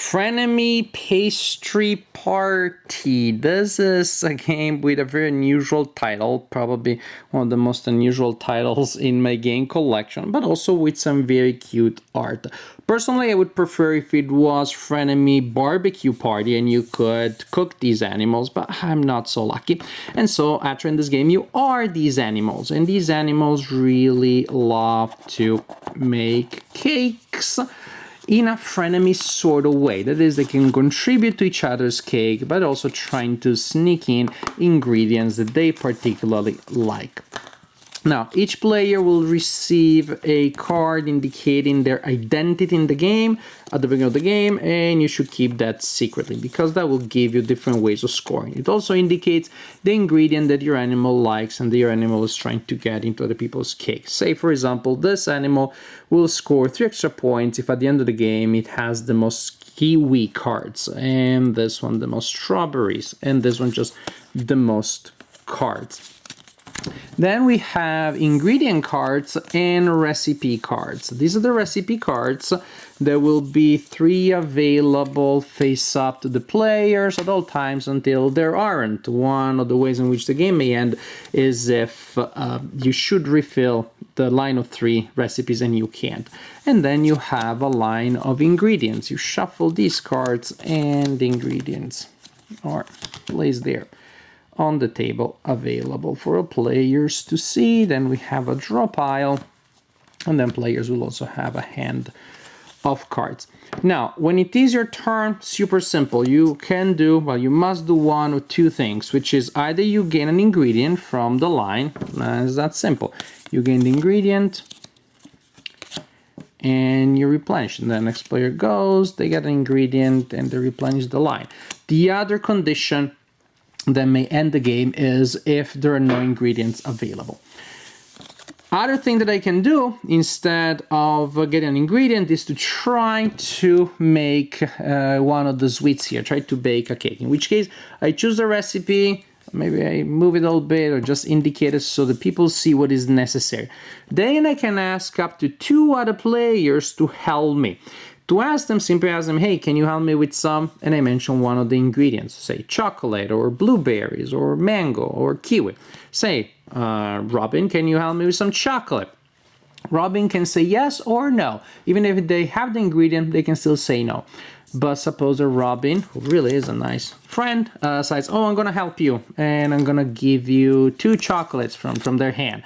Frenemy Pastry Party. This is a game with a very unusual title, probably one of the most unusual titles in my game collection, but also with some very cute art. Personally, I would prefer if it was Frenemy Barbecue Party and you could cook these animals, but I'm not so lucky. And so, after in this game, you are these animals, and these animals really love to make cakes in a frenemy sort of way. That is, they can contribute to each other's cake, but also trying to sneak in ingredients that they particularly like. Now, each player will receive a card indicating their identity in the game at the beginning of the game, and you should keep that secretly because that will give you different ways of scoring. It also indicates the ingredient that your animal likes and that your animal is trying to get into other people's cake. Say, for example, this animal will score 3 extra points if at the end of the game it has the most kiwi cards, and this one the most strawberries, and this one just the most cards. Then we have ingredient cards and recipe cards. These are the recipe cards. There will be 3 available face up to the players at all times until there aren't. One of the ways in which the game may end is if you should refill the line of 3 recipes and you can't. And then you have a line of ingredients. You shuffle these cards and the ingredients are placed there on the table available for players to see. Then we have a draw pile, and then players will also have a hand of cards. Now, when it is your turn, super simple. You can do, well, you must do one of 2 things, which is either you gain an ingredient from the line, it's that simple. You gain the ingredient and you replenish, and the next player goes, they get an ingredient and they replenish the line. The other condition that may end the game is if there are no ingredients available. Other thing that I can do instead of getting an ingredient is to try to make one of the sweets here, try to bake a cake, in which case I choose the recipe, maybe I move it a little bit or just indicate it so that people see what is necessary. Then I can ask up to 2 other players to help me. To ask them, simply ask them, hey, can you help me with some? And I mention one of the ingredients, say chocolate or blueberries or mango or kiwi. Say, Robin, can you help me with some chocolate? Robin can say yes or no. Even if they have the ingredient, they can still say no. But suppose that Robin, who really is a nice friend, says, oh, I'm going to help you, and I'm going to give you 2 chocolates from their hand.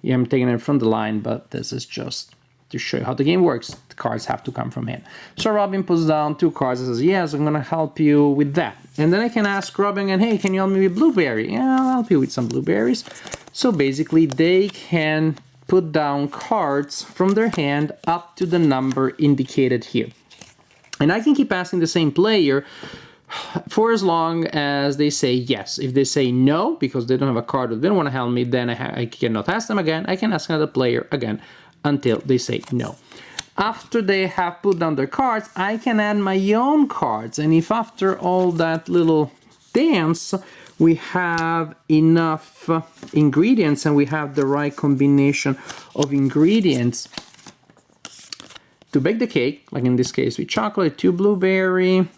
Yeah, I'm taking it from the line, but this is just to show you how the game works. The cards have to come from him. So Robin puts down 2 cards and says, yes, I'm going to help you with that. And then I can ask Robin, and hey, can you help me with blueberry? Yeah, I'll help you with some blueberries. So basically, they can put down cards from their hand up to the number indicated here. And I can keep asking the same player for as long as they say yes. If they say no, because they don't have a card or they don't want to help me, then I cannot ask them again. I can ask another player again until they say no. After they have put down their cards, I can add my own cards. And if after all that little dance, we have enough ingredients and we have the right combination of ingredients to bake the cake, like in this case with chocolate, 2 blueberry,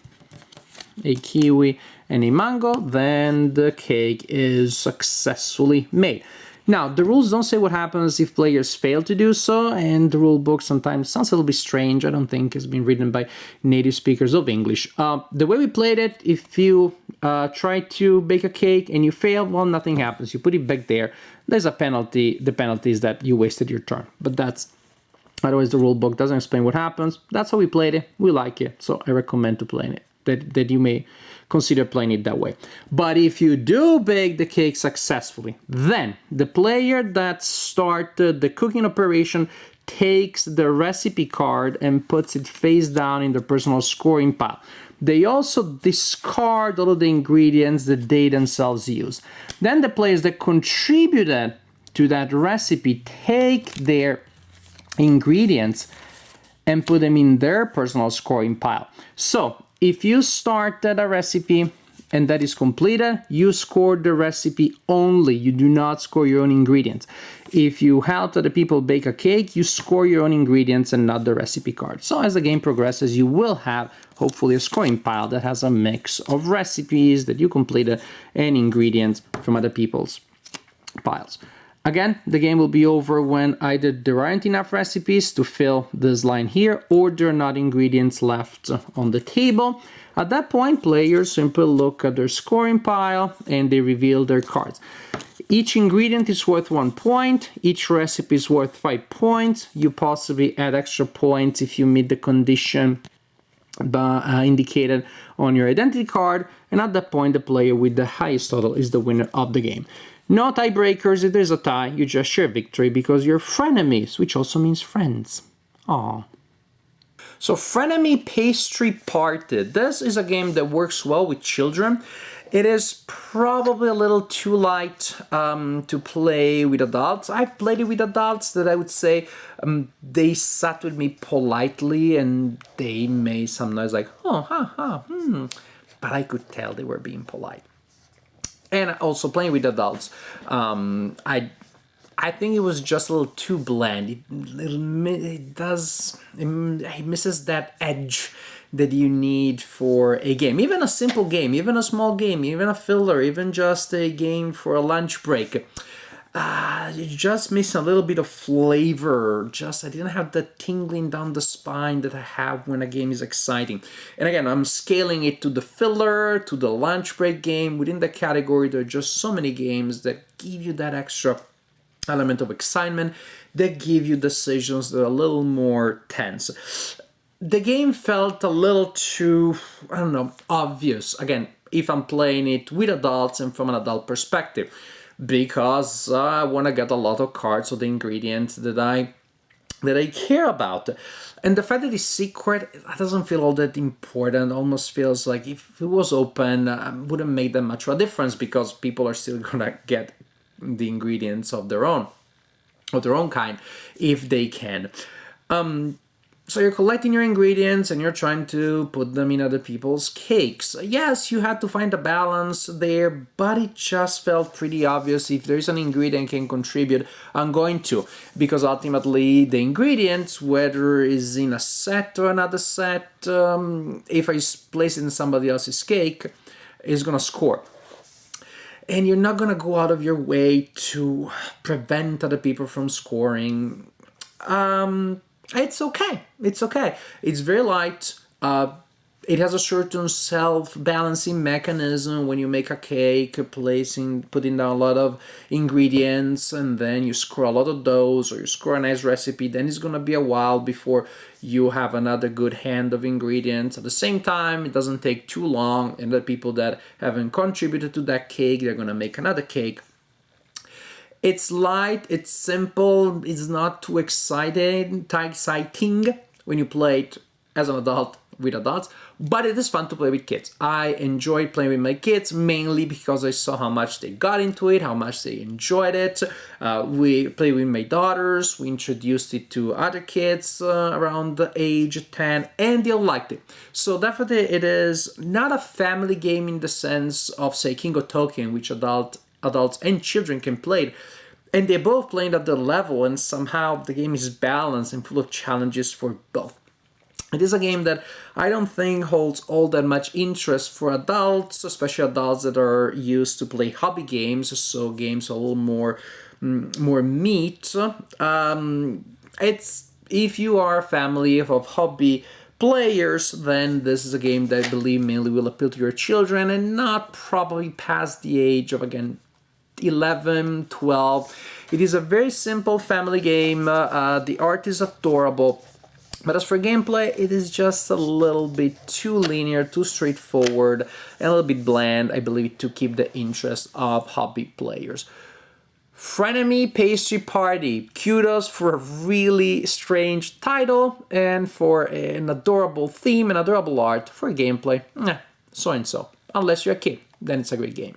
a kiwi, and a mango, then the cake is successfully made. Now, the rules don't say what happens if players fail to do so, and the rule book sometimes sounds a little bit strange. I don't think it's been written by native speakers of English. The way we played it, if you try to bake a cake and you fail, well, nothing happens. You put it back there. There's a penalty. The penalty is that you wasted your turn. But that's, otherwise the rule book doesn't explain what happens. That's how we played it. We like it, so I recommend to playing it. That you may consider playing it that way. But if you do bake the cake successfully, then the player that started the cooking operation takes the recipe card and puts it face down in the personal scoring pile. They also discard all of the ingredients that they themselves use. Then the players that contributed to that recipe take their ingredients and put them in their personal scoring pile. So if you started a recipe and that is completed, you score the recipe only. You do not score your own ingredients. If you help other people bake a cake, you score your own ingredients and not the recipe card. So as the game progresses, you will have hopefully a scoring pile that has a mix of recipes that you completed and ingredients from other people's piles. Again, the game will be over when either there aren't enough recipes to fill this line here, or there are not ingredients left on the table. At that point, players simply look at their scoring pile and they reveal their cards. Each ingredient is worth 1 point, each recipe is worth 5 points. You possibly add extra points if you meet the condition indicated on your identity card, and at that point the player with the highest total is the winner of the game. No tiebreakers. If there's a tie, you just share victory because you're frenemies, which also means friends. Aww. So Frenemy Pastry Party. This is a game that works well with children. It is probably a little too light to play with adults. I've played it with adults that I would say they sat with me politely and they made some noise like, oh, but I could tell they were being polite. And also playing with adults, I think it was just a little too bland. It misses that edge that you need for a game. Even a simple game, even a small game, even a filler, even just a game for a lunch break. You just miss a little bit of flavor. I didn't have the tingling down the spine that I have when a game is exciting. And again, I'm scaling it to the filler, to the lunch break game. Within the category, there are just so many games that give you that extra element of excitement, that give you decisions that are a little more tense. The game felt a little too, obvious. Again, if I'm playing it with adults and from an adult perspective, because I want to get a lot of cards of the ingredients that I care about. And the fact that it's secret, it doesn't feel all that important. Almost feels like if it was open, wouldn't make that much of a difference because people are still gonna get the ingredients of their own kind if they can. So you're collecting your ingredients and you're trying to put them in other people's cakes. Yes, you had to find a balance there, but it just felt pretty obvious. If there's an ingredient can contribute, I'm going to. Because ultimately the ingredients, whether it's in a set or another set, if I place it in somebody else's cake, is going to score. And you're not going to go out of your way to prevent other people from scoring. It's okay. It's okay. It's very light. It has a certain self-balancing mechanism when you make a cake, putting down a lot of ingredients, and then you score a lot of those, or you score a nice recipe. Then it's going to be a while before you have another good hand of ingredients. At the same time, it doesn't take too long, and the people that haven't contributed to that cake, they're going to make another cake. It's light, it's simple, it's not too exciting when you play it as an adult with adults, but it is fun to play with kids. I enjoyed playing with my kids mainly because I saw how much they got into it, how much they enjoyed it. We played with my daughters, we introduced it to other kids around the age of 10, and they liked it. So definitely it is not a family game in the sense of, say, King of Tokyo, which adults and children can play it. And they're both playing at their level, and somehow the game is balanced and full of challenges for both. It is a game that I don't think holds all that much interest for adults, especially adults that are used to play hobby games, so games a little more meat. It's if you are a family of hobby players, then this is a game that I believe mainly will appeal to your children and not probably past the age of, again, 11, 12. It is a very simple family game. The art is adorable. But as for gameplay, it is just a little bit too linear, too straightforward, and a little bit bland, I believe, to keep the interest of hobby players. Frenemy Pastry Party. Kudos for a really strange title and for an adorable theme and adorable art. For gameplay, so and so. Unless you're a kid, then it's a great game.